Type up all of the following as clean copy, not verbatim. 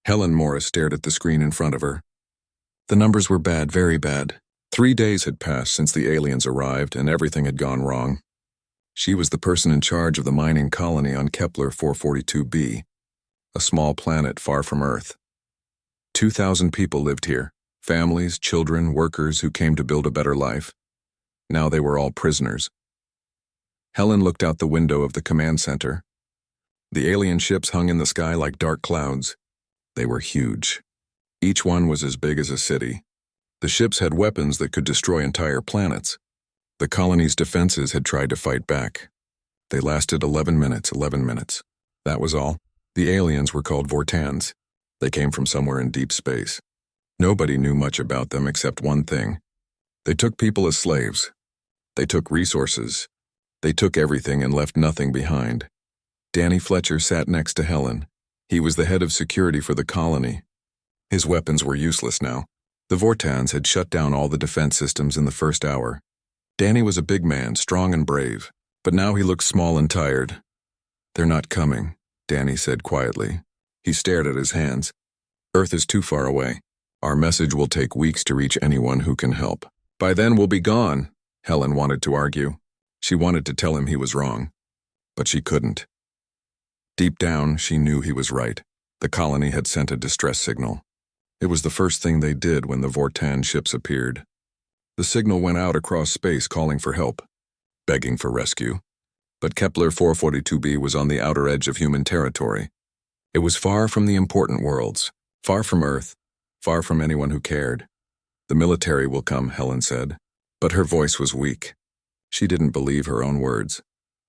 Helen Morris stared at the screen in front of her. The numbers were bad, very bad. 3 days had passed since the aliens arrived, and everything had gone wrong. She was the person in charge of the mining colony on Kepler 442b, a small planet far from Earth. 2,000 people lived here, families, children, workers who came to build a better life. Now they were all prisoners. Helen looked out the window of the command center. The alien ships hung in the sky like dark clouds. They were huge. Each one was as big as a city. The ships had weapons that could destroy entire planets. The colony's defenses had tried to fight back. They lasted 11 minutes. That was all. The aliens were called Vortans. They came from somewhere in deep space. Nobody knew much about them except one thing. They took people as slaves. They took resources. They took everything and left nothing behind. Danny Fletcher sat next to Helen. He was the head of security for the colony. His weapons were useless now. The Vortans had shut down all the defense systems in the first hour. Danny was a big man, strong and brave, but now he looked small and tired. "They're not coming," Danny said quietly. He stared at his hands. "Earth is too far away. Our message will take weeks to reach anyone who can help. By then we'll be gone," Helen wanted to argue. She wanted to tell him he was wrong, but she couldn't. Deep down, she knew he was right. The colony had sent a distress signal. It was the first thing they did when the Vortan ships appeared. The signal went out across space calling for help, begging for rescue. But Kepler 442b was on the outer edge of human territory. It was far from the important worlds, far from Earth, far from anyone who cared. "The military will come," Helen said, but her voice was weak. She didn't believe her own words.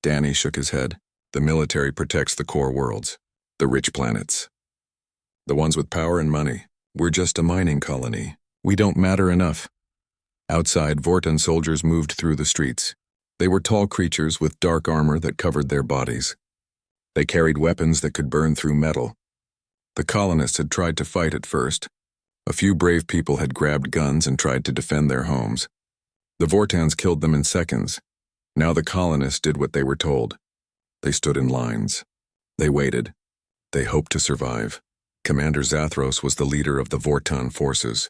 Danny shook his head. "The military protects the core worlds, the rich planets. The ones with power and money. We're just a mining colony. We don't matter enough." Outside, Vortan soldiers moved through the streets. They were tall creatures with dark armor that covered their bodies. They carried weapons that could burn through metal. The colonists had tried to fight at first. A few brave people had grabbed guns and tried to defend their homes. The Vortans killed them in seconds. Now the colonists did what they were told. They stood in lines. They waited. They hoped to survive. Commander Zathros was the leader of the Vortan forces.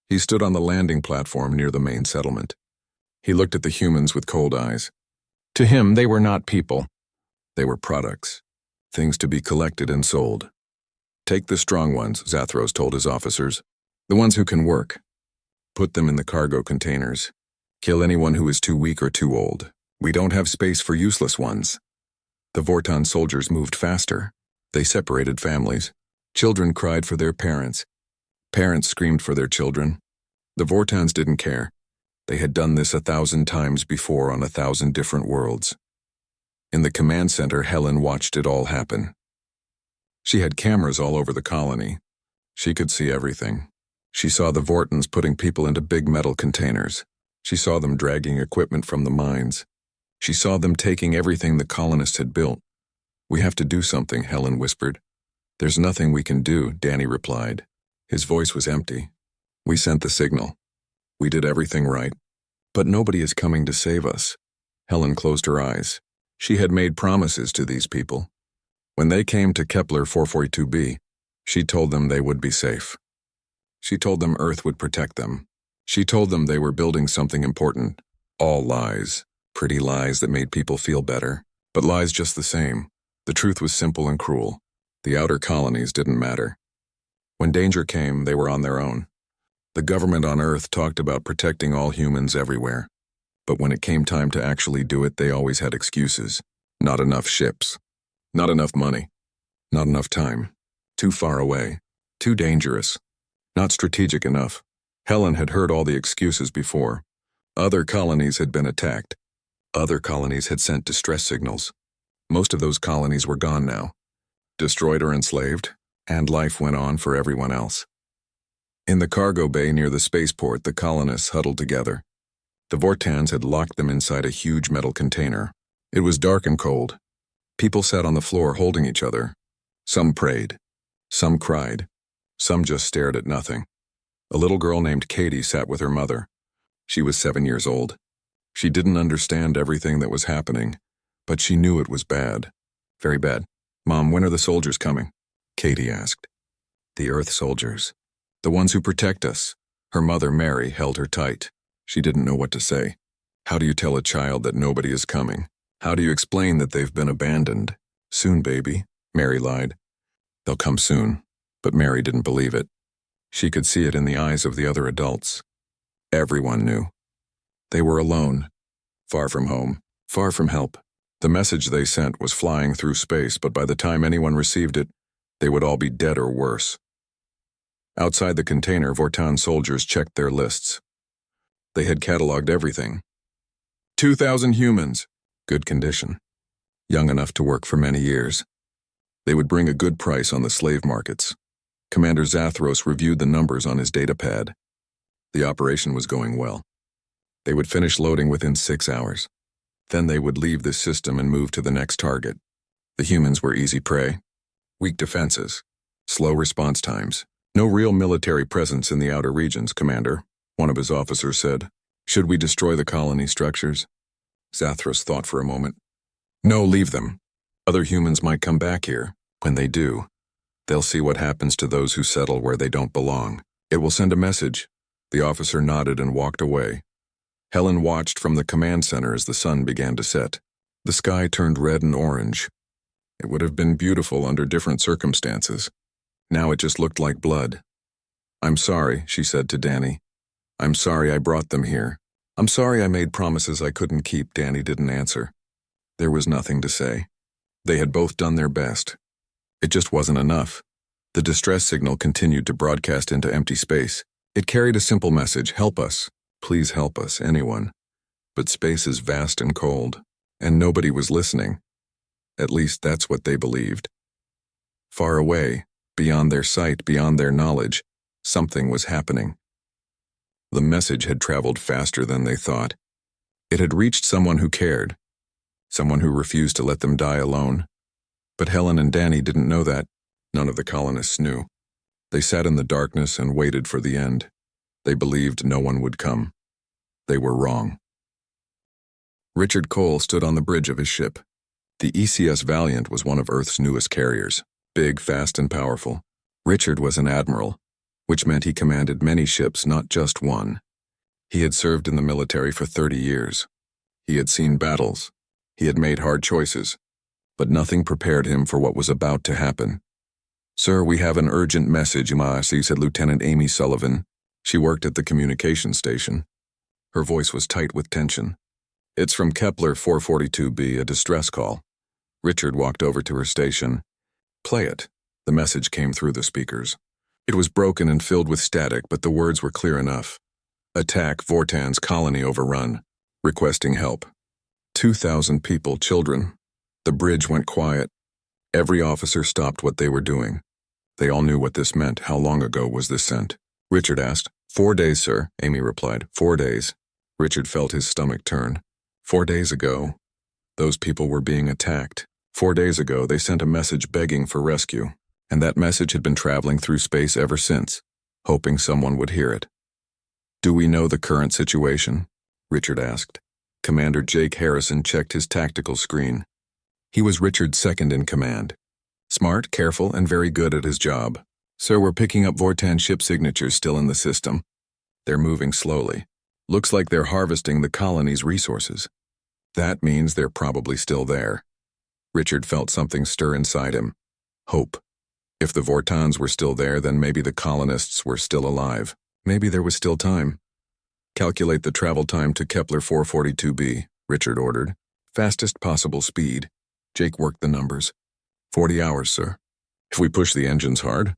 He stood on the landing platform near the main settlement. He looked at the humans with cold eyes. To him, they were not people. They were products, things to be collected and sold. "Take the strong ones," Zathros told his officers. "The ones who can work. Put them in the cargo containers. Kill anyone who is too weak or too old. We don't have space for useless ones." The Vortan soldiers moved faster. They separated families. Children cried for their parents. Parents screamed for their children. The Vortans didn't care. They had done this 1,000 times before on 1,000 different worlds. In the command center, Helen watched it all happen. She had cameras all over the colony. She could see everything. She saw the Vortans putting people into big metal containers. She saw them dragging equipment from the mines. She saw them taking everything the colonists had built. "We have to do something," Helen whispered. "There's nothing we can do," Danny replied. His voice was empty. "We sent the signal. We did everything right. But nobody is coming to save us." Helen closed her eyes. She had made promises to these people. When they came to Kepler 442b, she told them they would be safe. She told them Earth would protect them. She told them they were building something important. All lies. Pretty lies that made people feel better. But lies just the same. The truth was simple and cruel. The outer colonies didn't matter. When danger came, they were on their own. The government on Earth talked about protecting all humans everywhere. But when it came time to actually do it, they always had excuses. Not enough ships. Not enough money. Not enough time. Too far away. Too dangerous. Not strategic enough. Helen had heard all the excuses before. Other colonies had been attacked. Other colonies had sent distress signals. Most of those colonies were gone now. Destroyed or enslaved, and life went on for everyone else. In the cargo bay near the spaceport, the colonists huddled together. The Vortans had locked them inside a huge metal container. It was dark and cold. People sat on the floor holding each other. Some prayed. Some cried. Some just stared at nothing. A little girl named Katie sat with her mother. She was 7 years old. She didn't understand everything that was happening, but she knew it was bad. Very bad. "Mom, when are the soldiers coming?" Katie asked. The Earth soldiers. The ones who protect us. Her mother, Mary, held her tight. She didn't know what to say. How do you tell a child that nobody is coming? How do you explain that they've been abandoned? Soon, baby, Mary lied. They'll come soon. But Mary didn't believe it. She could see it in the eyes of the other adults. Everyone knew. They were alone, far from home, far from help. The message they sent was flying through space, but by the time anyone received it, they would all be dead or worse. Outside the container, Vortan soldiers checked their lists. They had cataloged everything. 2,000 humans, good condition, young enough to work for many years. They would bring a good price on the slave markets. Commander Zathros reviewed the numbers on his datapad. The operation was going well. They would finish loading within 6 hours. Then they would leave this system and move to the next target. The humans were easy prey. Weak defenses. Slow response times. No real military presence in the outer regions, Commander, one of his officers said. Should we destroy the colony structures? Zathros thought for a moment. No, leave them. Other humans might come back here. When they do, they'll see what happens to those who settle where they don't belong. It will send a message. The officer nodded and walked away. Helen watched from the command center as the sun began to set. The sky turned red and orange. It would have been beautiful under different circumstances. Now it just looked like blood. I'm sorry, she said to Danny. I'm sorry I brought them here. I'm sorry I made promises I couldn't keep. Danny didn't answer. There was nothing to say. They had both done their best. It just wasn't enough. The distress signal continued to broadcast into empty space. It carried a simple message, help us. Please help us, anyone. But space is vast and cold, and nobody was listening. At least that's what they believed. Far away, beyond their sight, beyond their knowledge, something was happening. The message had traveled faster than they thought. It had reached someone who cared, someone who refused to let them die alone. But Helen and Danny didn't know that. None of the colonists knew. They sat in the darkness and waited for the end. They believed no one would come. They were wrong. Richard Cole stood on the bridge of his ship. The ECS Valiant was one of Earth's newest carriers, big, fast, and powerful. Richard was an admiral, which meant he commanded many ships, not just one. He had served in the military for 30 years. He had seen battles. He had made hard choices. But nothing prepared him for what was about to happen. Sir, we have an urgent message, said Lieutenant Amy Sullivan. She worked at the communications station. Her voice was tight with tension. It's from Kepler 442b, a distress call. Richard walked over to her station. Play it. The message came through the speakers. It was broken and filled with static, but the words were clear enough. Attack, Vortan's colony overrun. Requesting help. 2,000 people, children. The bridge went quiet. Every officer stopped what they were doing. They all knew what this meant. How long ago was this sent? Richard asked. 4 days, sir, Amy replied. 4 days. Richard felt his stomach turn. 4 days ago, those people were being attacked. 4 days ago, they sent a message begging for rescue, and that message had been traveling through space ever since, hoping someone would hear it. Do we know the current situation? Richard asked. Commander Jake Harrison checked his tactical screen. He was Richard's second in command. Smart, careful, and very good at his job. Sir, we're picking up Vortan ship signatures still in the system. They're moving slowly. Looks like they're harvesting the colony's resources. That means they're probably still there. Richard felt something stir inside him. Hope. If the Vortans were still there, then maybe the colonists were still alive. Maybe there was still time. Calculate the travel time to Kepler 442b, Richard ordered. Fastest possible speed. Jake worked the numbers. 40 hours, sir. If we push the engines hard?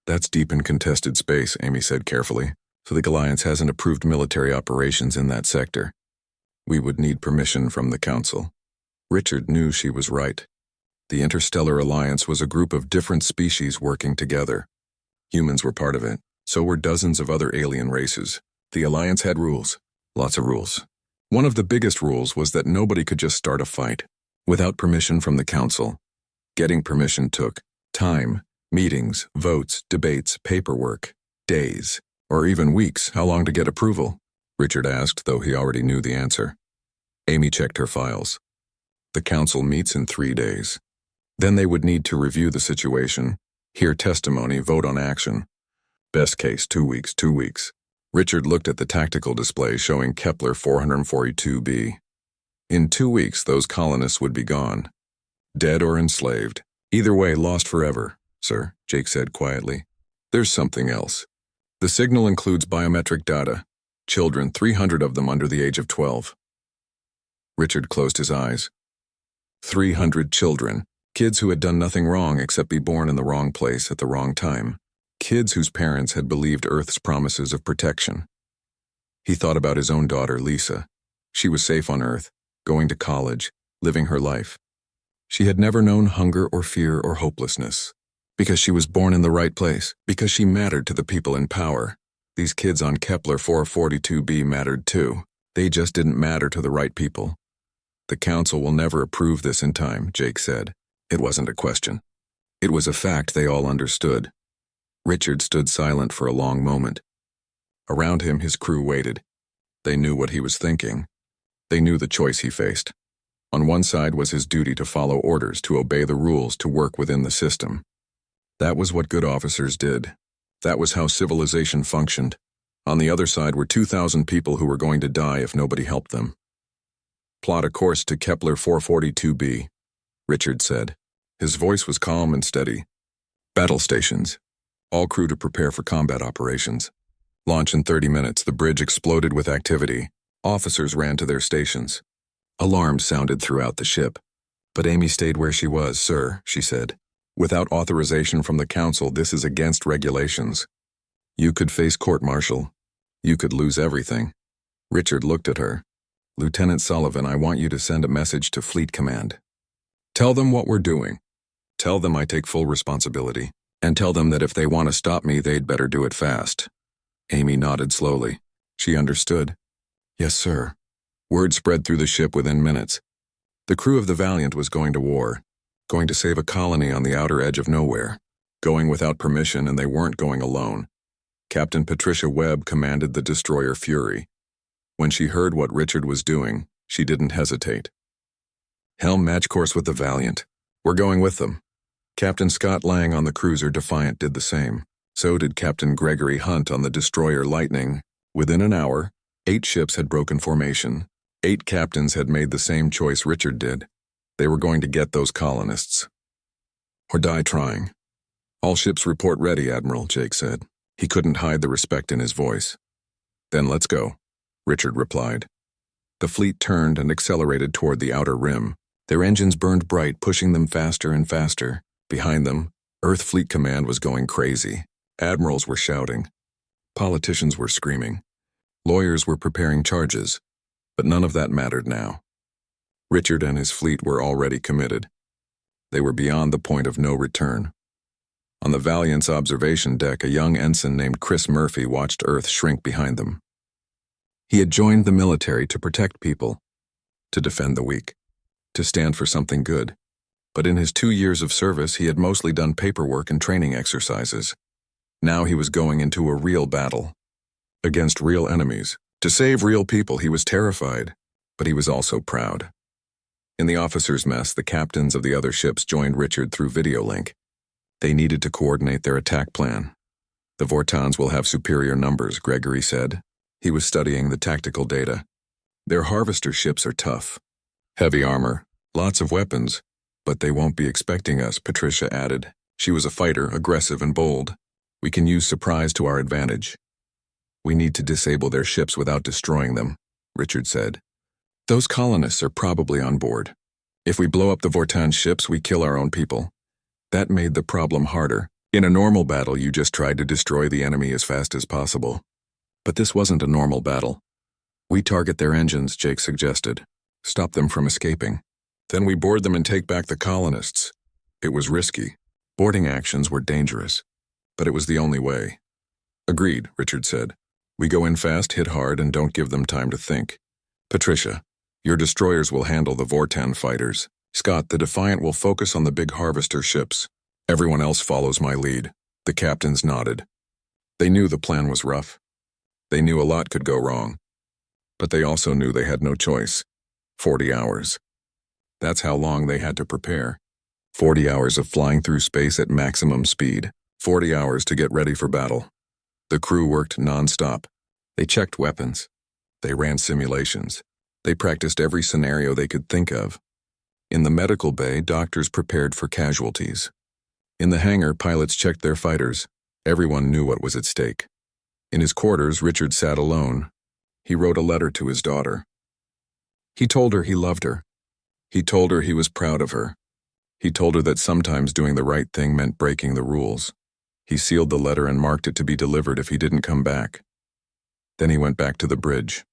That's deep in contested space, Amy said carefully, so the Alliance hasn't approved military operations in that sector. We would need permission from the Council. Richard knew she was right. The Interstellar Alliance was a group of different species working together. Humans were part of it. So were dozens of other alien races. The Alliance had rules. Lots of rules. One of the biggest rules was that nobody could just start a fight without permission from the Council. Getting permission took time, meetings, votes, debates, paperwork, days, or even weeks. How long to get approval? Richard asked, though he already knew the answer. Amy checked her files. The Council meets in 3 days. Then they would need to review the situation, Hear testimony, vote on action. Best case, 2 weeks, 2 weeks. Richard looked at the tactical display showing Kepler 442b. In 2 weeks, those colonists would be gone. Dead or enslaved. Either way, lost forever, sir, Jake said quietly. There's something else. The signal includes biometric data. Children, 300 of them under the age of 12. Richard closed his eyes. 300 children. Kids who had done nothing wrong except be born in the wrong place at the wrong time. Kids whose parents had believed Earth's promises of protection. He thought about his own daughter, Lisa. She was safe on Earth, going to college, living her life. She had never known hunger or fear or hopelessness. Because she was born in the right place, because she mattered to the people in power. These kids on Kepler 442b mattered too. They just didn't matter to the right people. The council will never approve this in time, Jake said. It wasn't a question. It was a fact they all understood. Richard stood silent for a long moment. Around him, his crew waited. They knew what he was thinking. They knew the choice he faced. On one side was his duty to follow orders, to obey the rules, to work within the system. That was what good officers did. That was how civilization functioned. On the other side were 2,000 people who were going to die if nobody helped them. Plot a course to Kepler 442b, Richard said. His voice was calm and steady. Battle stations. All crew to prepare for combat operations. Launch in 30 minutes. The bridge exploded with activity. Officers ran to their stations. Alarms sounded throughout the ship. But Amy stayed where she was, sir, she said. Without authorization from the council, this is against regulations. You could face court-martial. You could lose everything. Richard looked at her. Lieutenant Sullivan, I want you to send a message to Fleet Command. Tell them what we're doing. Tell them I take full responsibility. And tell them that if they want to stop me, they'd better do it fast. Amy nodded slowly. She understood. Yes, sir. Word spread through the ship within minutes. The crew of the Valiant was going to war, going to save a colony on the outer edge of nowhere, going without permission, and they weren't going alone. Captain Patricia Webb commanded the destroyer Fury. When she heard what Richard was doing, she didn't hesitate. Helm match course with the Valiant. We're going with them. Captain Scott Lang on the cruiser Defiant did the same. So did Captain Gregory Hunt on the destroyer Lightning. Within an hour, 8 ships had broken formation. 8 captains had made the same choice Richard did. They were going to get those colonists. Or die trying. All ships report ready, Admiral, Jake said. He couldn't hide the respect in his voice. Then let's go, Richard replied. The fleet turned and accelerated toward the outer rim. Their engines burned bright, pushing them faster and faster. Behind them, Earth Fleet Command was going crazy. Admirals were shouting. Politicians were screaming. Lawyers were preparing charges. But none of that mattered now. Richard and his fleet were already committed. They were beyond the point of no return. On the Valiant's observation deck, a young ensign named Chris Murphy watched Earth shrink behind them. He had joined the military to protect people, to defend the weak, to stand for something good. But in his 2 years of service, he had mostly done paperwork and training exercises. Now he was going into a real battle, against real enemies. To save real people, he was terrified, but he was also proud. In the officers' mess, the captains of the other ships joined Richard through video link. They needed to coordinate their attack plan. The Vortons will have superior numbers, Gregory said. He was studying the tactical data. Their harvester ships are tough. Heavy armor, lots of weapons, but they won't be expecting us, Patricia added. She was a fighter, aggressive and bold. We can use surprise to our advantage. We need to disable their ships without destroying them, Richard said. Those colonists are probably on board. If we blow up the Vortan ships, we kill our own people. That made the problem harder. In a normal battle, you just tried to destroy the enemy as fast as possible. But this wasn't a normal battle. We target their engines, Jake suggested. Stop them from escaping. Then we board them and take back the colonists. It was risky. Boarding actions were dangerous. But it was the only way. Agreed, Richard said. We go in fast, hit hard, and don't give them time to think. Patricia, your destroyers will handle the Vortan fighters. Scott, the Defiant will focus on the big harvester ships. Everyone else follows my lead. The captains nodded. They knew the plan was rough. They knew a lot could go wrong. But they also knew they had no choice. 40 hours. That's how long they had to prepare. 40 hours of flying through space at maximum speed. 40 hours to get ready for battle. The crew worked non-stop. They checked weapons. They ran simulations. They practiced every scenario they could think of. In the medical bay, doctors prepared for casualties. In the hangar, pilots checked their fighters. Everyone knew what was at stake. In his quarters, Richard sat alone. He wrote a letter to his daughter. He told her he loved her. He told her he was proud of her. He told her that sometimes doing the right thing meant breaking the rules. He sealed the letter and marked it to be delivered if he didn't come back. Then he went back to the bridge.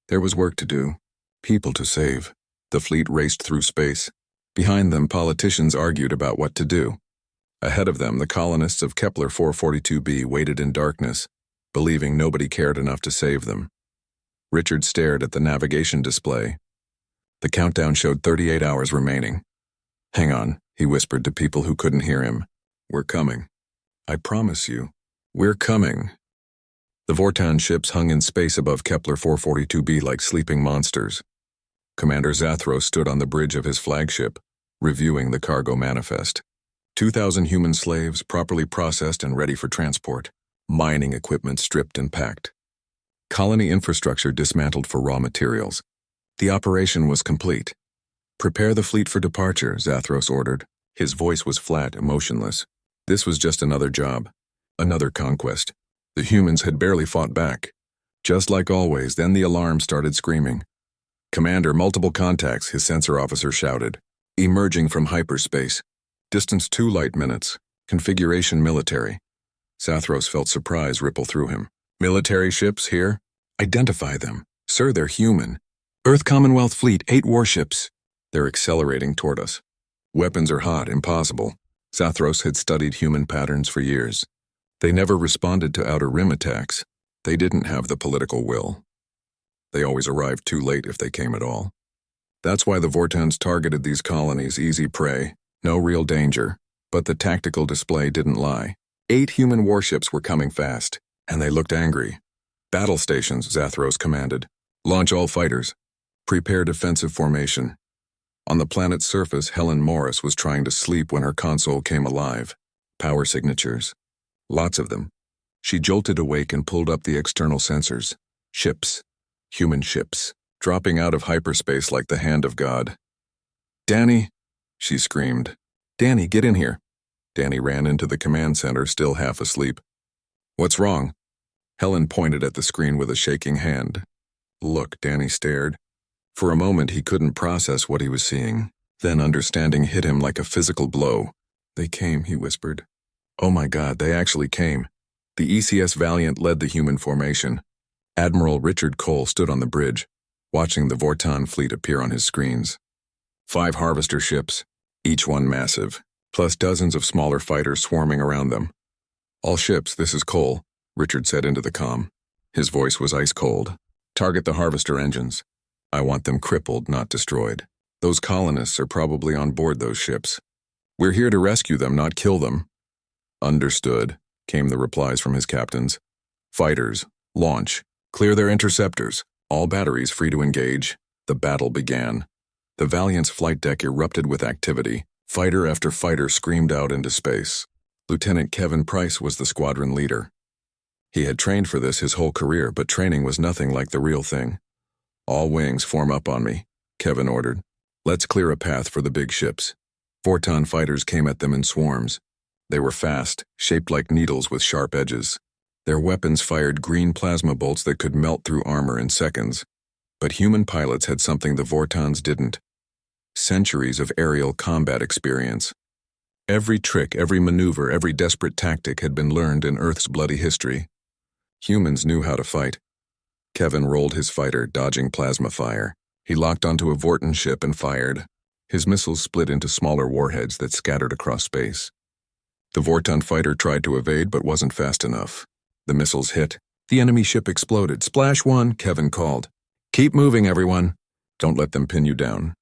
There was work to do, people to save. The fleet raced through space. Behind them, politicians argued about what to do. Ahead of them, the colonists of Kepler 442b waited in darkness, believing nobody cared enough to save them. Richard stared at the navigation display. The countdown showed 38 hours remaining. "Hang on," he whispered to people who couldn't hear him. "We're coming. I promise you, we're coming." The Vortan ships hung in space above Kepler 442b like sleeping monsters. Commander Zathros stood on the bridge of his flagship, reviewing the cargo manifest. 2,000 human slaves properly processed and ready for transport. Mining equipment stripped and packed. Colony infrastructure dismantled for raw materials. The operation was complete. "Prepare the fleet for departure," Zathros ordered. His voice was flat, emotionless. This was just another job. Another conquest. The humans had barely fought back. Just like always, then the alarm started screaming. "Commander, multiple contacts," his sensor officer shouted. "Emerging from hyperspace. Distance 2 light minutes. Configuration military." Zathros felt surprise ripple through him. "Military ships here? Identify them. Sir, they're human. Earth Commonwealth Fleet, 8 warships. They're accelerating toward us. Weapons are hot, impossible." Zathros had studied human patterns for years. They never responded to Outer Rim attacks. They didn't have the political will. They always arrived too late if they came at all. That's why the Vortans targeted these colonies, easy prey, no real danger. But the tactical display didn't lie. 8 human warships were coming fast, and they looked angry. "Battle stations," Zathros commanded. "Launch all fighters. Prepare defensive formation." On the planet's surface, Helen Morris was trying to sleep when her console came alive. Power signatures. Lots of them. She jolted awake and pulled up the external sensors. Ships. Human ships. Dropping out of hyperspace like the hand of God. "Danny!" she screamed. "Danny, get in here." Danny ran into the command center, still half asleep. "What's wrong?" Helen pointed at the screen with a shaking hand. "Look," Danny stared. For a moment he couldn't process what he was seeing. Then understanding hit him like a physical blow. "They came," he whispered. "Oh my God, they actually came." The ECS Valiant led the human formation. Admiral Richard Cole stood on the bridge, watching the Vortan fleet appear on his screens. 5 harvester ships, each one massive, plus dozens of smaller fighters swarming around them. "All ships, this is Cole," Richard said into the comm. His voice was ice cold. "Target the harvester engines. I want them crippled, not destroyed. Those colonists are probably on board those ships. We're here to rescue them, not kill them." "Understood," came the replies from his captains. "Fighters, launch. Clear their interceptors. All batteries free to engage." The battle began. The Valiant's flight deck erupted with activity. Fighter after fighter screamed out into space. Lieutenant Kevin Price was the squadron leader. He had trained for this his whole career, but training was nothing like the real thing. "All wings form up on me," Kevin ordered. "Let's clear a path for the big ships." Vortan fighters came at them in swarms. They were fast, shaped like needles with sharp edges. Their weapons fired green plasma bolts that could melt through armor in seconds. But human pilots had something the Vortans didn't. Centuries of aerial combat experience. Every trick, every maneuver, every desperate tactic had been learned in Earth's bloody history. Humans knew how to fight. Kevin rolled his fighter, dodging plasma fire. He locked onto a Vortan ship and fired. His missiles split into smaller warheads that scattered across space. The Vortan fighter tried to evade but wasn't fast enough. The missiles hit. The enemy ship exploded. "Splash 1, Kevin called. "Keep moving, everyone. Don't let them pin you down."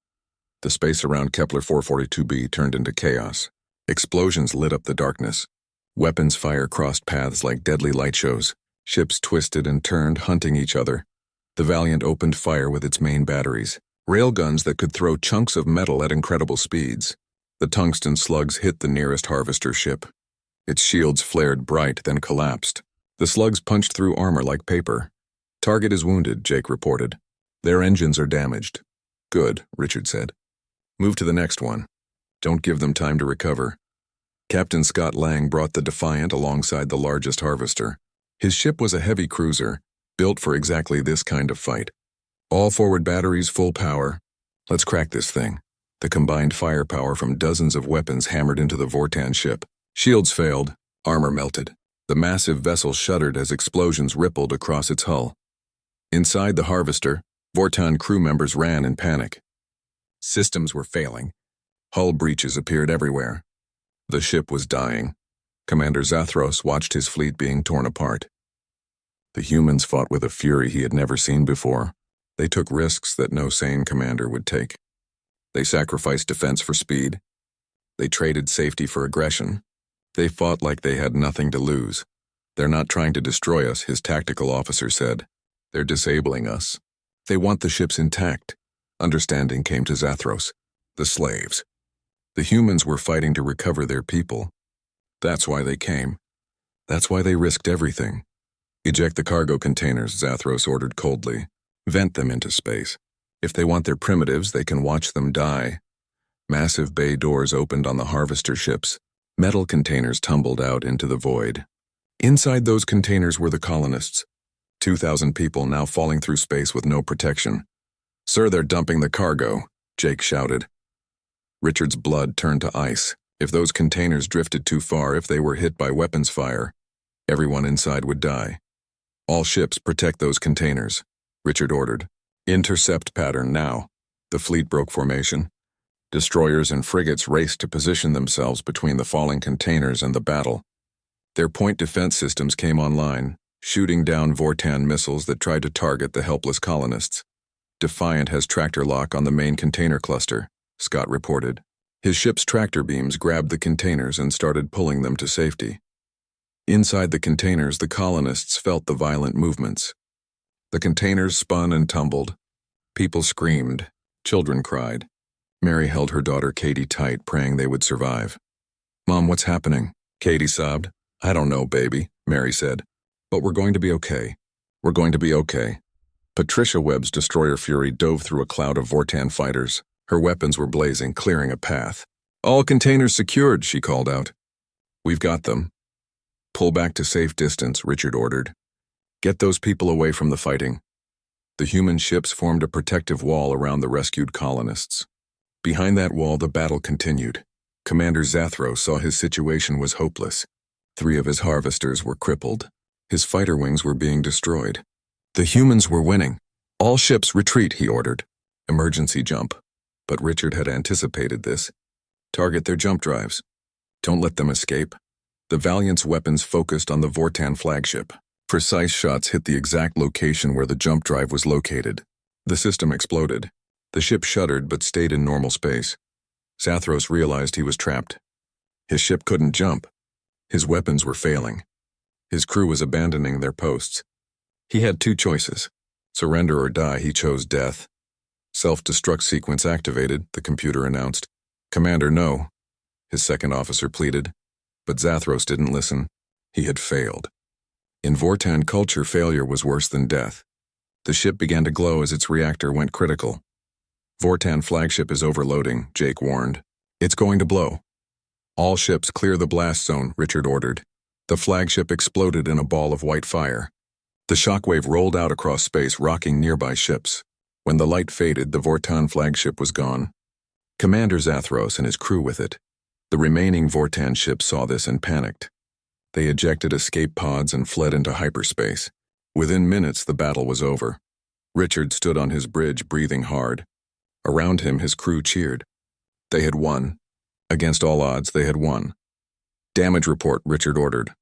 The space around Kepler 442b turned into chaos. Explosions lit up the darkness. Weapons fire crossed paths like deadly light shows. Ships twisted and turned, hunting each other. The Valiant opened fire with its main batteries, railguns that could throw chunks of metal at incredible speeds. The tungsten slugs hit the nearest harvester ship. Its shields flared bright, then collapsed. The slugs punched through armor like paper. "Target is wounded," Jake reported. "Their engines are damaged." "Good," Richard said. "Move to the next one. Don't give them time to recover." Captain Scott Lang brought the Defiant alongside the largest harvester. His ship was a heavy cruiser, built for exactly this kind of fight. "All forward batteries full power. Let's crack this thing." The combined firepower from dozens of weapons hammered into the Vortan ship. Shields failed, armor melted. The massive vessel shuddered as explosions rippled across its hull. Inside the harvester, Vortan crew members ran in panic. Systems were failing. Hull breaches appeared everywhere. The ship was dying. Commander Zathros watched his fleet being torn apart. The humans fought with a fury he had never seen before. They took risks that no sane commander would take. They sacrificed defense for speed. They traded safety for aggression. They fought like they had nothing to lose. "They're not trying to destroy us," his tactical officer said. "They're disabling us. They want the ships intact." Understanding came to Zathros. The slaves. The humans were fighting to recover their people. That's why they came. That's why they risked everything. "Eject the cargo containers," Zathros ordered coldly. "Vent them into space. If they want their primitives, they can watch them die." Massive bay doors opened on the harvester ships. Metal containers tumbled out into the void. Inside those containers were the colonists. 2,000 people now falling through space with no protection. "Sir, they're dumping the cargo," Jake shouted. Richard's blood turned to ice. If those containers drifted too far, if they were hit by weapons fire, everyone inside would die. "All ships protect those containers," Richard ordered. "Intercept pattern now." The fleet broke formation. Destroyers and frigates raced to position themselves between the falling containers and the battle. Their point defense systems came online, shooting down Vortan missiles that tried to target the helpless colonists. "Defiant has tractor lock on the main container cluster," Scott reported. His ship's tractor beams grabbed the containers and started pulling them to safety. Inside the containers, the colonists felt the violent movements. The containers spun and tumbled. People screamed. Children cried. Mary held her daughter Katie tight, praying they would survive. "Mom, what's happening?" Katie sobbed. "I don't know, baby," Mary said. "But we're going to be okay. We're going to be okay." Patricia Webb's destroyer Fury dove through a cloud of Vortan fighters. Her weapons were blazing, clearing a path. "All containers secured," she called out. "We've got them." "Pull back to safe distance," Richard ordered. "Get those people away from the fighting." The human ships formed a protective wall around the rescued colonists. Behind that wall, the battle continued. Commander Zathros saw his situation was hopeless. 3 of his harvesters were crippled. His fighter wings were being destroyed. The humans were winning. "All ships retreat," he ordered. "Emergency jump." But Richard had anticipated this. "Target their jump drives. Don't let them escape." The Valiant's weapons focused on the Vortan flagship. Precise shots hit the exact location where the jump drive was located. The system exploded. The ship shuddered but stayed in normal space. Zathros realized he was trapped. His ship couldn't jump. His weapons were failing. His crew was abandoning their posts. He had 2 choices. Surrender or die. He chose death. "Self-destruct sequence activated," the computer announced. "Commander, no," his second officer pleaded. But Zathros didn't listen. He had failed. In Vortan culture, failure was worse than death. The ship began to glow as its reactor went critical. "Vortan flagship is overloading," Jake warned. "It's going to blow." "All ships clear the blast zone," Richard ordered. The flagship exploded in a ball of white fire. The shockwave rolled out across space, rocking nearby ships. When the light faded, the Vortan flagship was gone. Commander Zathros and his crew with it. The remaining Vortan ships saw this and panicked. They ejected escape pods and fled into hyperspace. Within minutes, the battle was over. Richard stood on his bridge, breathing hard. Around him, his crew cheered. They had won. Against all odds, they had won. "Damage report," Richard ordered.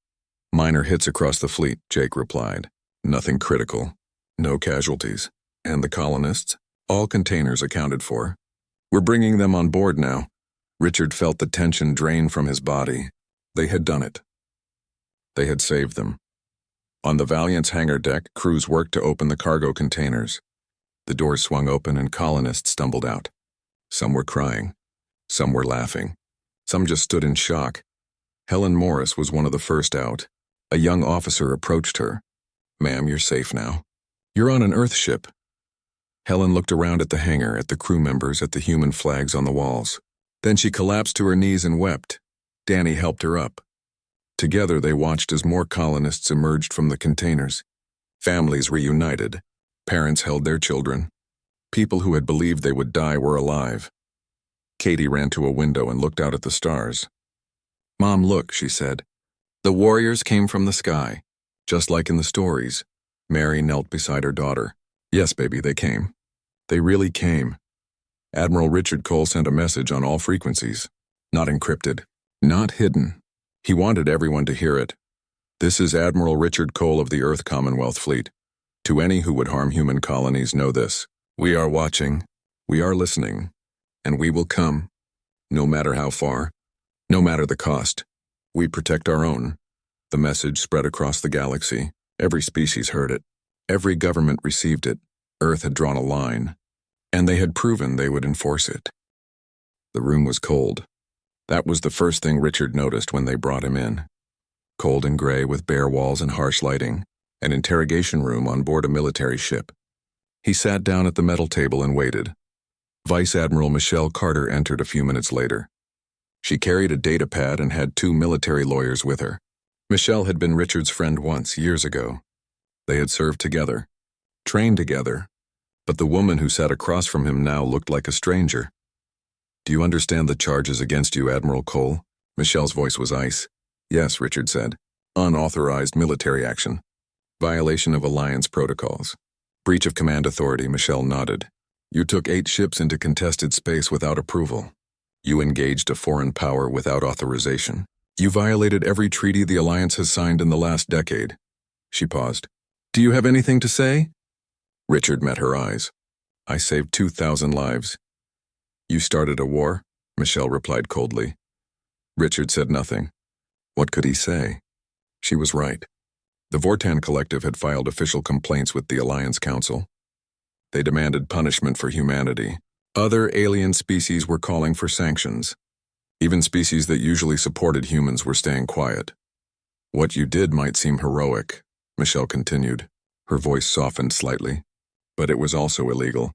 "Minor hits across the fleet," Jake replied. "Nothing critical. No casualties. And the colonists? All containers accounted for. We're bringing them on board now." Richard felt the tension drain from his body. They had done it. They had saved them. On the Valiant's hangar deck, crews worked to open the cargo containers. The doors swung open and colonists stumbled out. Some were crying. Some were laughing. Some just stood in shock. Helen Morris was one of the first out. A young officer approached her. "Ma'am, you're safe now. You're on an Earth ship." Helen looked around at the hangar, at the crew members, at the human flags on the walls. Then she collapsed to her knees and wept. Danny helped her up. Together they watched as more colonists emerged from the containers. Families reunited. Parents held their children. People who had believed they would die were alive. Katie ran to a window and looked out at the stars. "Mom, look," she said. "The warriors came from the sky, just like in the stories." Mary knelt beside her daughter. "Yes, baby, they came. They really came." Admiral Richard Cole sent a message on all frequencies. Not encrypted. Not hidden. He wanted everyone to hear it. "This is Admiral Richard Cole of the Earth Commonwealth Fleet. To any who would harm human colonies, know this. We are watching, we are listening, and we will come, no matter how far, no matter the cost. We protect our own." The message spread across the galaxy. Every species heard it. Every government received it. Earth had drawn a line, and they had proven they would enforce it. The room was cold. That was the first thing Richard noticed when they brought him in. Cold and gray with bare walls and harsh lighting, an interrogation room on board a military ship. He sat down at the metal table and waited. Vice Admiral Michelle Carter entered a few minutes later. She carried a data pad and had 2 military lawyers with her. Michelle had been Richard's friend once, years ago. They had served together, trained together, but the woman who sat across from him now looked like a stranger. "Do you understand the charges against you, Admiral Cole?" Michelle's voice was ice. "Yes," Richard said. "Unauthorized military action. Violation of Alliance protocols. Breach of command authority," Michelle nodded. "You took 8 ships into contested space without approval. You engaged a foreign power without authorization. You violated every treaty the Alliance has signed in the last decade." She paused. "Do you have anything to say?" Richard met her eyes. "I saved 2,000 lives." "You started a war?" Michelle replied coldly. Richard said nothing. What could he say? She was right. The Vortan Collective had filed official complaints with the Alliance Council. They demanded punishment for humanity. Other alien species were calling for sanctions. Even species that usually supported humans were staying quiet. "What you did might seem heroic," Michelle continued. Her voice softened slightly. "But it was also illegal.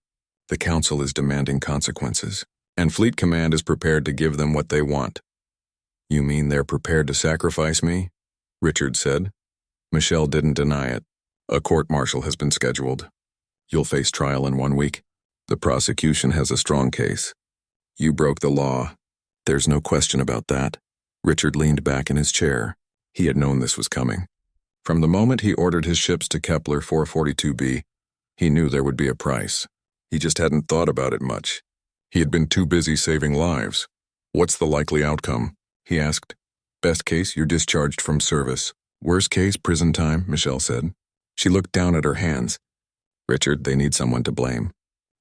The Council is demanding consequences, and Fleet Command is prepared to give them what they want." "You mean they're prepared to sacrifice me?" Richard said. Michelle didn't deny it. "A court-martial has been scheduled. You'll face trial in 1 week. The prosecution has a strong case. You broke the law. There's no question about that." Richard leaned back in his chair. He had known this was coming. From the moment he ordered his ships to Kepler 442b, he knew there would be a price. He just hadn't thought about it much. He had been too busy saving lives. "What's the likely outcome?" he asked. "Best case, you're discharged from service. Worst case, prison time," Michelle said. She looked down at her hands. "Richard, they need someone to blame.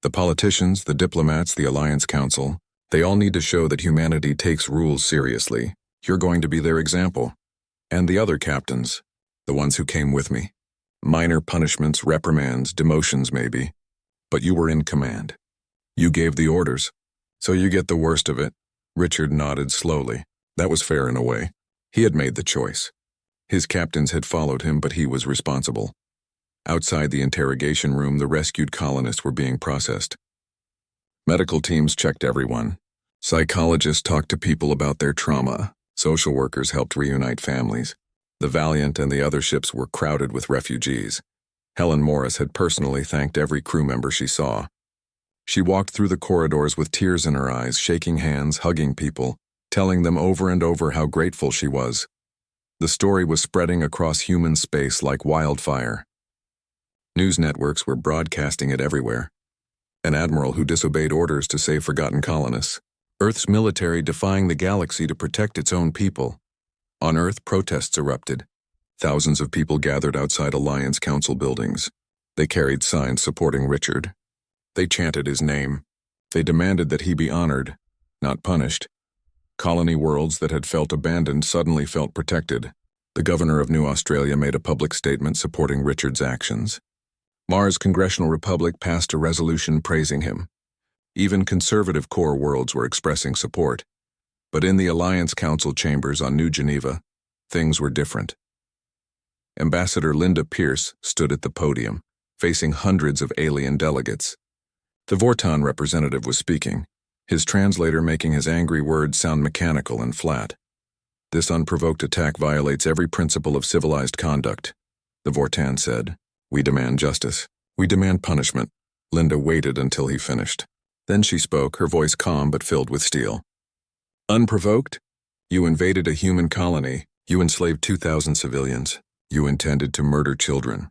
The politicians, the diplomats, the Alliance Council, they all need to show that humanity takes rules seriously. You're going to be their example. And the other captains, the ones who came with me. Minor punishments, reprimands, demotions maybe. But you were in command. You gave the orders, so you get the worst of it." Richard nodded slowly. That was fair in a way. He had made the choice. His captains had followed him, but he was responsible. Outside the interrogation room, the rescued colonists were being processed. Medical teams checked everyone. Psychologists talked to people about their trauma. Social workers helped reunite families. The Valiant and the other ships were crowded with refugees. Helen Morris had personally thanked every crew member she saw. She walked through the corridors with tears in her eyes, shaking hands, hugging people, telling them over and over how grateful she was. The story was spreading across human space like wildfire. News networks were broadcasting it everywhere. An admiral who disobeyed orders to save forgotten colonists. Earth's military defying the galaxy to protect its own people. On Earth, protests erupted. Thousands of people gathered outside Alliance Council buildings. They carried signs supporting Richard. They chanted his name. They demanded that he be honored, not punished. Colony worlds that had felt abandoned suddenly felt protected. The governor of New Australia made a public statement supporting Richard's actions. Mars Congressional Republic passed a resolution praising him. Even conservative core worlds were expressing support. But in the Alliance Council chambers on New Geneva, things were different. Ambassador Linda Pierce stood at the podium, facing hundreds of alien delegates. The Vortan representative was speaking, his translator making his angry words sound mechanical and flat. This unprovoked attack violates every principle of civilized conduct, the Vortan said. We demand justice. We demand punishment. Linda waited until he finished. Then she spoke, her voice calm but filled with steel. Unprovoked? You invaded a human colony. You enslaved 2,000 civilians. You intended to murder children.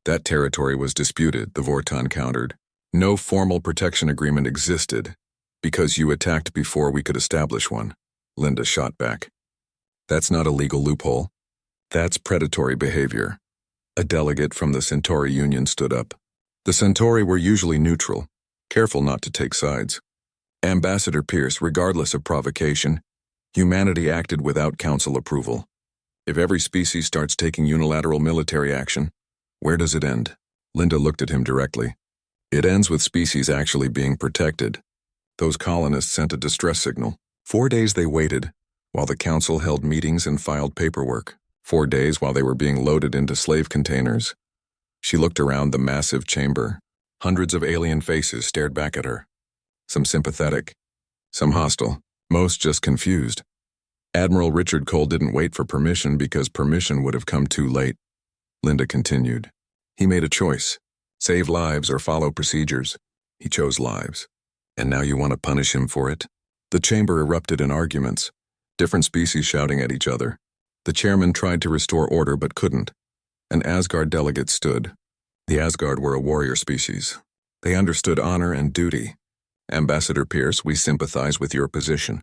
That territory was disputed, the Vortan countered. No formal protection agreement existed, because you attacked before we could establish one, Linda shot back. That's not a legal loophole. That's predatory behavior. A delegate from the Centauri Union stood up. The Centauri were usually neutral, careful not to take sides. Ambassador Pierce, regardless of provocation, humanity acted without council approval. If every species starts taking unilateral military action, where does it end? Linda looked at him directly. It ends with species actually being protected. Those colonists sent a distress signal. 4 days they waited, while the council held meetings and filed paperwork. 4 days while they were being loaded into slave containers. She looked around the massive chamber. Hundreds of alien faces stared back at her. Some sympathetic, some hostile, most just confused. Admiral Richard Cole didn't wait for permission because permission would have come too late. Linda continued. He made a choice. Save lives or follow procedures. He chose lives. And now you want to punish him for it? The chamber erupted in arguments, different species shouting at each other. The chairman tried to restore order but couldn't. An Asgard delegate stood. The Asgard were a warrior species. They understood honor and duty. Ambassador Pierce, we sympathize with your position.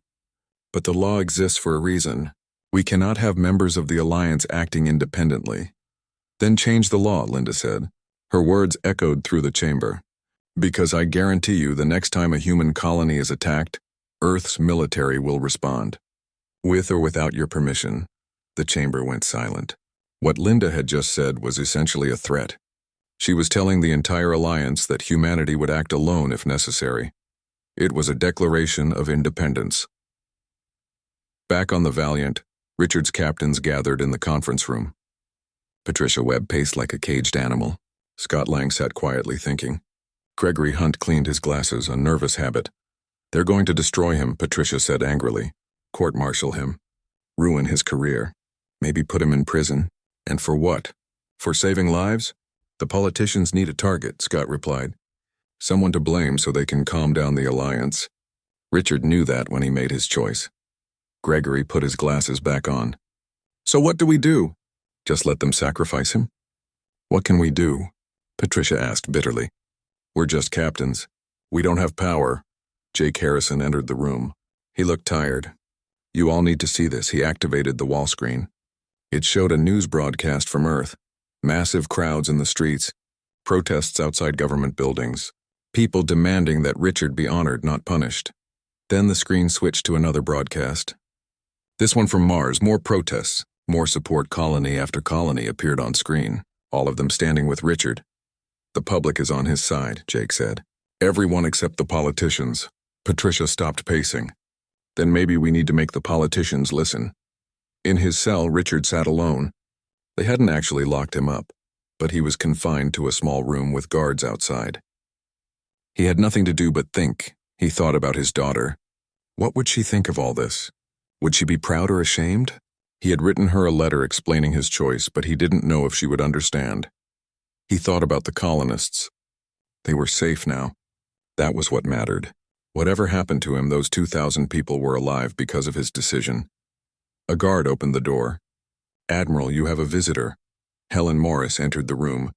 But the law exists for a reason. We cannot have members of the Alliance acting independently. Then change the law, Linda said. Her words echoed through the chamber. Because I guarantee you the next time a human colony is attacked, Earth's military will respond. With or without your permission. The chamber went silent. What Linda had just said was essentially a threat. She was telling the entire Alliance that humanity would act alone if necessary. It was a declaration of independence. Back on the Valiant, Richard's captains gathered in the conference room. Patricia Webb paced like a caged animal. Scott Lang sat quietly thinking. Gregory Hunt cleaned his glasses, a nervous habit. They're going to destroy him, Patricia said angrily. Court-martial him. Ruin his career. Maybe put him in prison. And for what? For saving lives? The politicians need a target, Scott replied. Someone to blame so they can calm down the Alliance. Richard knew that when he made his choice. Gregory put his glasses back on. So what do we do? Just let them sacrifice him? What can we do? Patricia asked bitterly. We're just captains. We don't have power. Jake Harrison entered the room. He looked tired. You all need to see this. He activated the wall screen. It showed a news broadcast from Earth. Massive crowds in the streets. Protests outside government buildings. People demanding that Richard be honored, not punished. Then the screen switched to another broadcast. This one from Mars. More protests. More support. Colony after colony appeared on screen, all of them standing with Richard. The public is on his side, Jake said. Everyone except the politicians. Patricia stopped pacing. Then maybe we need to make the politicians listen. In his cell, Richard sat alone. They hadn't actually locked him up, but he was confined to a small room with guards outside. He had nothing to do but think. He thought about his daughter. What would she think of all this? Would she be proud or ashamed? He had written her a letter explaining his choice, but he didn't know if she would understand. He thought about the colonists. They were safe now. That was what mattered. Whatever happened to him, those 2,000 people were alive because of his decision. A guard opened the door. Admiral, you have a visitor. Helen Morris entered the room.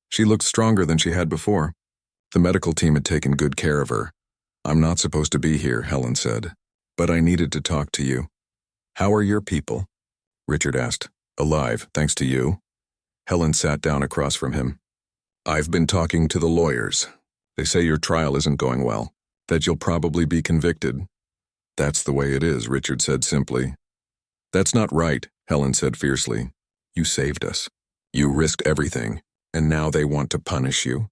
She looked stronger than she had before. The medical team had taken good care of her. I'm not supposed to be here, Helen said. But I needed to talk to you. How are your people? Richard asked. Alive, thanks to you. Helen sat down across from him. I've been talking to the lawyers. They say your trial isn't going well, that you'll probably be convicted. That's the way it is, Richard said simply. That's not right, Helen said fiercely. You saved us. You risked everything, and now they want to punish you.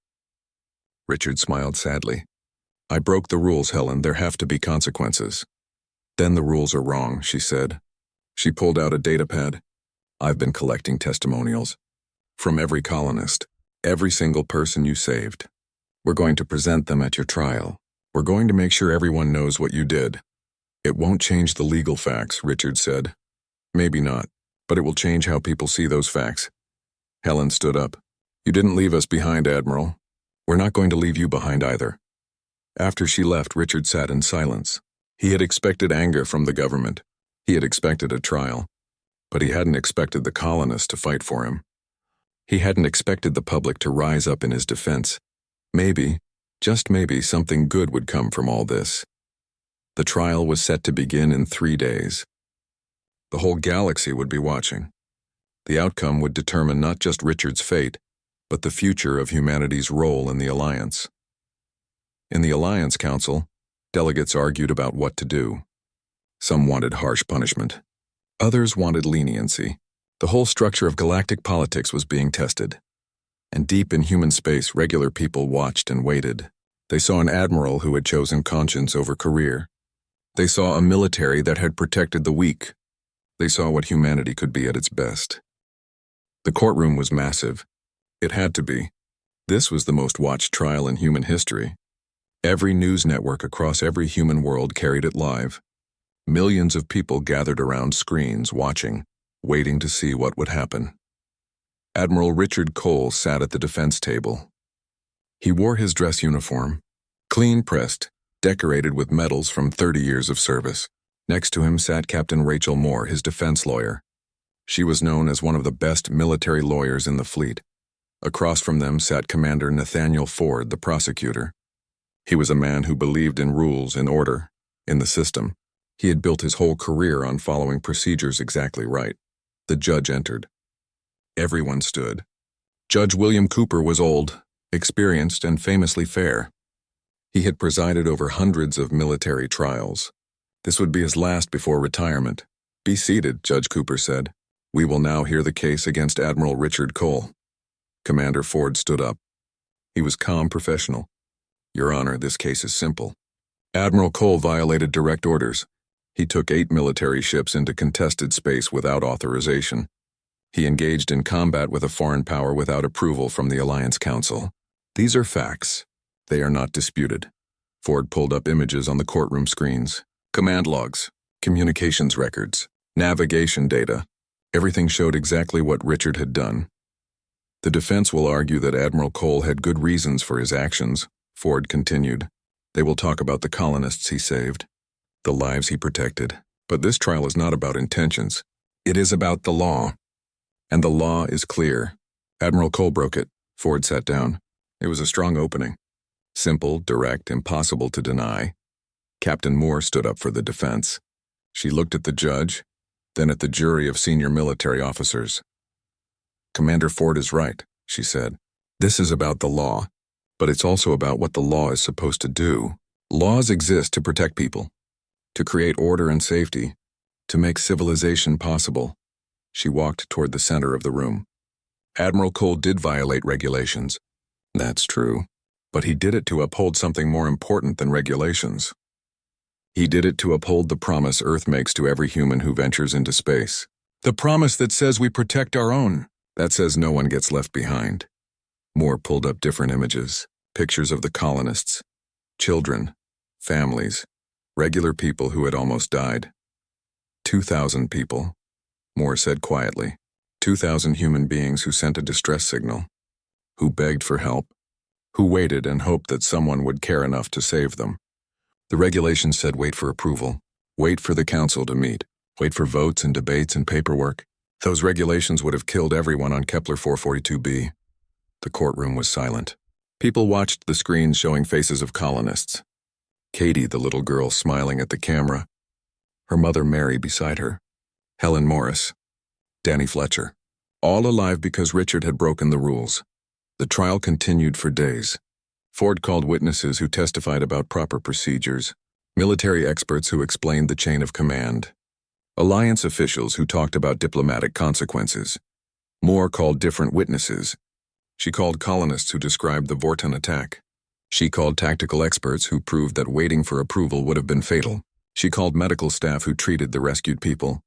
Richard smiled sadly. I broke the rules, Helen. There have to be consequences. Then the rules are wrong, she said. She pulled out a datapad. I've been collecting testimonials. From every colonist. Every single person you saved. We're going to present them at your trial. We're going to make sure everyone knows what you did. It won't change the legal facts, Richard said. Maybe not, but it will change how people see those facts. Helen stood up. You didn't leave us behind, Admiral. We're not going to leave you behind either. After she left, Richard sat in silence. He had expected anger from the government. He had expected a trial. But he hadn't expected the colonists to fight for him. He hadn't expected the public to rise up in his defense. Maybe, just maybe, something good would come from all this. The trial was set to begin in 3 days. The whole galaxy would be watching. The outcome would determine not just Richard's fate, but the future of humanity's role in the Alliance. In the Alliance Council, delegates argued about what to do. Some wanted harsh punishment. Others wanted leniency. The whole structure of galactic politics was being tested. And deep in human space, regular people watched and waited. They saw an admiral who had chosen conscience over career. They saw a military that had protected the weak. They saw what humanity could be at its best. The courtroom was massive. It had to be. This was the most watched trial in human history. Every news network across every human world carried it live. Millions of people gathered around screens watching, waiting to see what would happen. Admiral Richard Cole sat at the defense table. He wore his dress uniform, clean-pressed, decorated with medals from 30 years of service. Next to him sat Captain Rachel Moore, his defense lawyer. She was known as one of the best military lawyers in the fleet. Across from them sat Commander Nathaniel Ford, the prosecutor. He was a man who believed in rules and order, in the system. He had built his whole career on following procedures exactly right. The judge entered. Everyone stood. Judge William Cooper was old, experienced, and famously fair. He had presided over hundreds of military trials. This would be his last before retirement. Be seated, Judge Cooper said. We will now hear the case against Admiral Richard Cole. Commander Ford stood up. He was calm, professional. Your Honor, this case is simple. Admiral Cole violated direct orders. He took 8 military ships into contested space without authorization. He engaged in combat with a foreign power without approval from the Alliance Council. These are facts. They are not disputed. Ford pulled up images on the courtroom screens. Command logs, communications records, navigation data. Everything showed exactly what Richard had done. The defense will argue that Admiral Cole had good reasons for his actions, Ford continued. They will talk about the colonists he saved, the lives he protected. But this trial is not about intentions. It is about the law. And the law is clear. Admiral Cole broke it. Ford sat down. It was a strong opening. Simple, direct, impossible to deny. Captain Moore stood up for the defense. She looked at the judge, then at the jury of senior military officers. Commander Ford is right, she said. This is about the law, but it's also about what the law is supposed to do. Laws exist to protect people, to create order and safety, to make civilization possible. She walked toward the center of the room. Admiral Cole did violate regulations. That's true. But he did it to uphold something more important than regulations. He did it to uphold the promise Earth makes to every human who ventures into space. The promise that says we protect our own, that says no one gets left behind. Moore pulled up different images, pictures of the colonists, children, families, regular people who had almost died. 2,000 people, Moore said quietly. 2,000 human beings who sent a distress signal, who begged for help, who waited and hoped that someone would care enough to save them. The regulations said wait for approval, wait for the council to meet, wait for votes and debates and paperwork. Those regulations would have killed everyone on Kepler 442b. The courtroom was silent. People watched the screens showing faces of colonists. Katie, the little girl, smiling at the camera. Her mother Mary beside her. Helen Morris. Danny Fletcher. All alive because Richard had broken the rules. The trial continued for days. Ford called witnesses who testified about proper procedures, military experts who explained the chain of command, Alliance officials who talked about diplomatic consequences. Moore called different witnesses. She called colonists who described the Vorton attack. She called tactical experts who proved that waiting for approval would have been fatal. She called medical staff who treated the rescued people.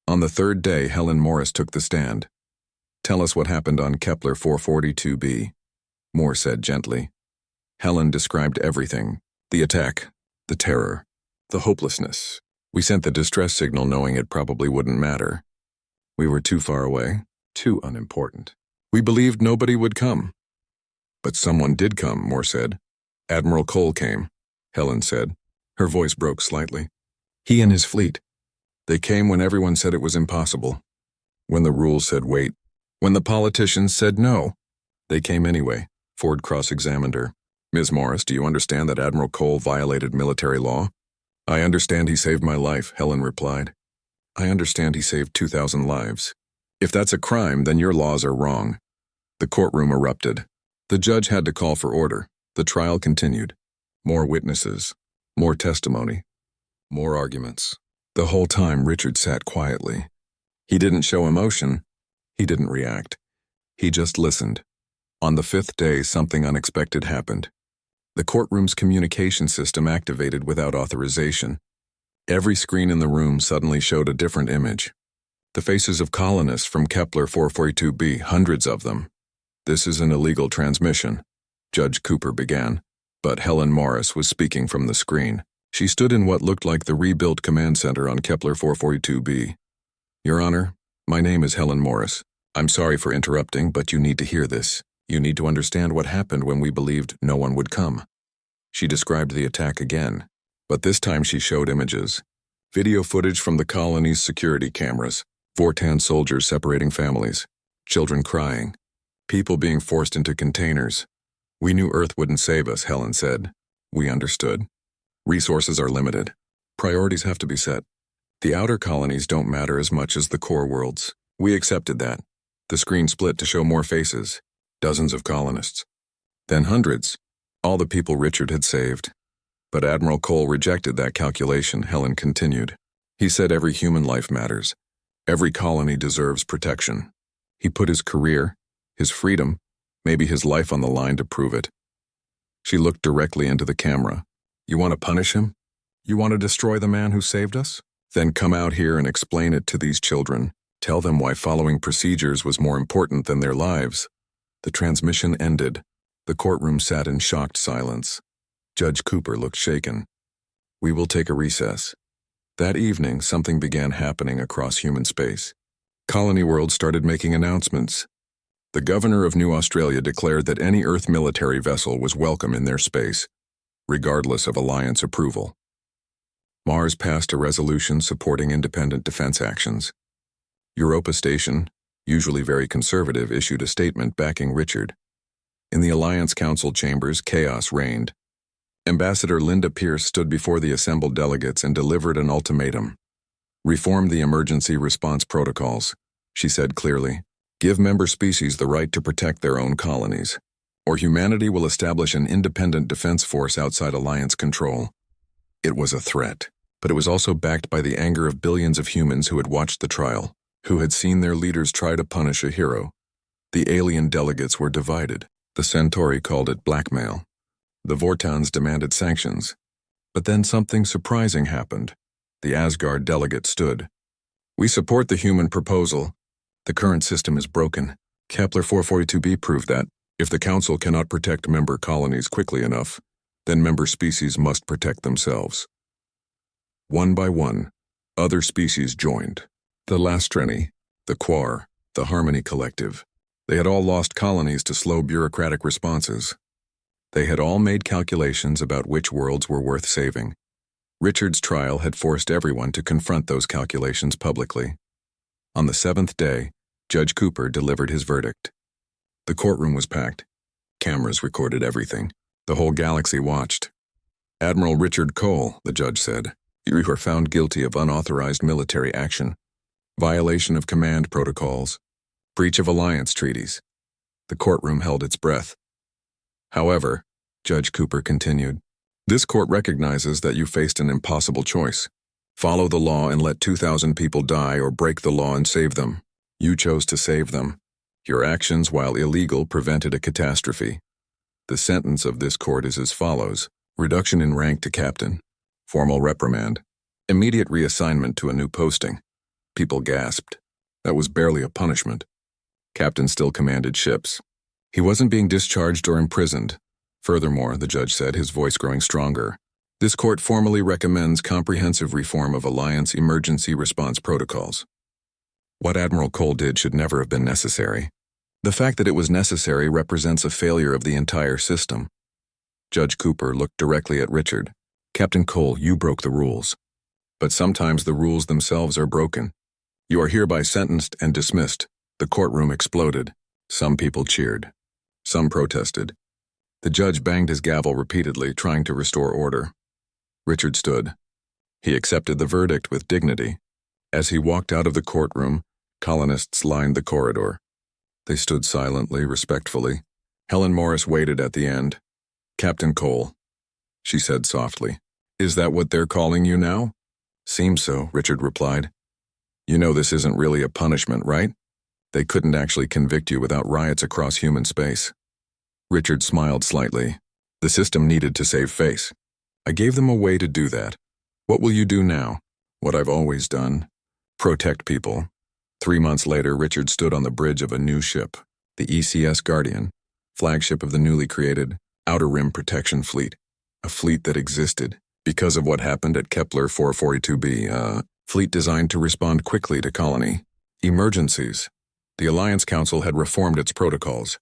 On the third day, Helen Morris took the stand. "Tell us what happened on Kepler 442b, Moore said gently. Helen described everything: the attack, the terror, the hopelessness. We sent the distress signal knowing it probably wouldn't matter. We were too far away, too unimportant. We believed nobody would come." "But someone did come," Moore said. "Admiral Cole came," Helen said. Her voice broke slightly. "He and his fleet. They came when everyone said it was impossible. When the rules said wait. When the politicians said no. They came anyway," Ford cross-examined her. "Ms. Morris, do you understand that Admiral Cole violated military law?" "I understand he saved my life," Helen replied. "I understand he saved 2,000 lives. If that's a crime, then your laws are wrong." The courtroom erupted. The judge had to call for order. The trial continued. More witnesses. More testimony. More arguments. The whole time Richard sat quietly. He didn't show emotion. He didn't react. He just listened. On the fifth day, something unexpected happened. The courtroom's communication system activated without authorization. Every screen in the room suddenly showed a different image. The faces of colonists from Kepler 442b, hundreds of them. "This is an illegal transmission," Judge Cooper began, but Helen Morris was speaking from the screen. She stood in what looked like the rebuilt command center on Kepler 442b. "Your Honor, my name is Helen Morris. I'm sorry for interrupting, but you need to hear this. You need to understand what happened when we believed no one would come." She described the attack again, but this time she showed images. Video footage from the colony's security cameras, Vortan soldiers separating families, children crying, people being forced into containers. "We knew Earth wouldn't save us," Helen said. "We understood. Resources are limited. Priorities have to be set. The outer colonies don't matter as much as the core worlds. We accepted that." The screen split to show more faces. Dozens of colonists. Then hundreds. All the people Richard had saved. But Admiral Cole rejected that calculation, Helen continued. "He said every human life matters. Every colony deserves protection. He put his career, his freedom, maybe his life on the line to prove it." She looked directly into the camera. "You want to punish him? You want to destroy the man who saved us? Then come out here and explain it to these children. Tell them why following procedures was more important than their lives." The transmission ended. The courtroom sat in shocked silence. Judge Cooper looked shaken. "We will take a recess." That evening, something began happening across human space. Colony World started making announcements. The governor of New Australia declared that any Earth military vessel was welcome in their space, regardless of Alliance approval. Mars passed a resolution supporting independent defense actions. Europa Station, usually very conservative, issued a statement backing Richard. In the Alliance Council chambers, chaos reigned. Ambassador Linda Pierce stood before the assembled delegates and delivered an ultimatum. "Reform the emergency response protocols," she said clearly. "Give member species the right to protect their own colonies, or humanity will establish an independent defense force outside Alliance control." It was a threat, but it was also backed by the anger of billions of humans who had watched the trial, who had seen their leaders try to punish a hero. The alien delegates were divided. The Centauri called it blackmail. The Vortans demanded sanctions. But then something surprising happened. The Asgard delegate stood. "We support the human proposal. The current system is broken. Kepler 442b proved that. If the Council cannot protect member colonies quickly enough, then member species must protect themselves." One by one, other species joined. The Lastreni, the Quar, the Harmony Collective. They had all lost colonies to slow bureaucratic responses. They had all made calculations about which worlds were worth saving. Richard's trial had forced everyone to confront those calculations publicly. On the seventh day, Judge Cooper delivered his verdict. The courtroom was packed. Cameras recorded everything. The whole galaxy watched. "Admiral Richard Cole," the judge said, "you were found guilty of unauthorized military action, violation of command protocols, breach of alliance treaties." The courtroom held its breath. "However," Judge Cooper continued, "this court recognizes that you faced an impossible choice. Follow the law and let 2,000 people die, or break the law and save them. You chose to save them. Your actions, while illegal, prevented a catastrophe. The sentence of this court is as follows: reduction in rank to captain, formal reprimand, Immediate reassignment to a new posting. People gasped. That was barely a punishment. Captain still commanded ships. He wasn't being discharged or imprisoned. Furthermore, the judge said, his voice growing stronger, this court formally recommends comprehensive reform of Alliance emergency response protocols. What Admiral Cole did should never have been necessary. The fact that it was necessary represents a failure of the entire system. Judge Cooper looked directly at Richard. Captain Cole, you broke the rules. But sometimes the rules themselves are broken. You are hereby sentenced and dismissed. The courtroom exploded. Some people cheered. Some protested. The judge banged his gavel repeatedly, trying to restore order. Richard stood. He accepted the verdict with dignity. As he walked out of the courtroom, colonists lined the corridor. They stood silently, respectfully. Helen Morris waited at the end. Captain Cole, she said softly. Is that what they're calling you now? Seems so, Richard replied. You know this isn't really a punishment, right? They couldn't actually convict you without riots across human space. Richard smiled slightly. The system needed to save face. I gave them a way to do that. What will you do now? What I've always done. Protect people. 3 months later, Richard stood on the bridge of a new ship, the ECS Guardian, flagship of the newly created Outer Rim Protection Fleet. A fleet that existed because of what happened at Kepler 442b, fleet designed to respond quickly to colony emergencies. The Alliance Council had reformed its protocols.